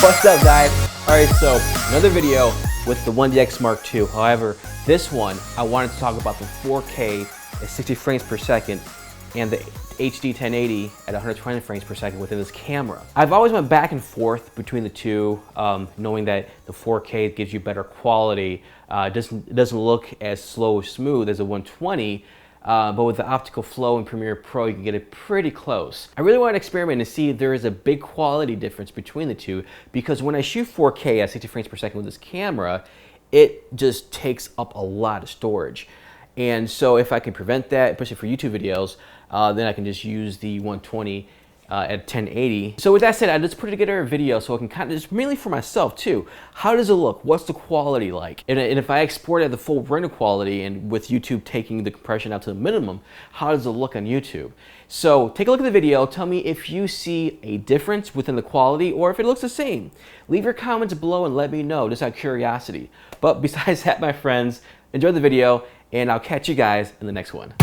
What's up, guys? Alright, so another video with the 1DX Mark II. However, this one, I wanted to talk about the 4K at 60 frames per second and the HD 1080 at 120 frames per second within this camera. I've always went back and forth between the two, knowing that the 4K gives you better quality. It doesn't look as slow or smooth as a 120, but with the optical flow in Premiere Pro, you can get it pretty close. I really want to experiment and see if there is a big quality difference between the two, because when I shoot 4K at 60 frames per second with this camera, it just takes up a lot of storage. And so if I can prevent that, especially for YouTube videos, then I can just use the 120 at 1080. So with that said, I just put together a video so I can kind of just mainly for myself too. How does it look? What's the quality like? And if I export at the full render quality and with YouTube taking the compression out to the minimum, how does it look on YouTube? So take a look at the video. Tell me if you see a difference within the quality or if it looks the same. Leave your comments below and let me know, just out of curiosity. But besides that, my friends, enjoy the video and I'll catch you guys in the next one.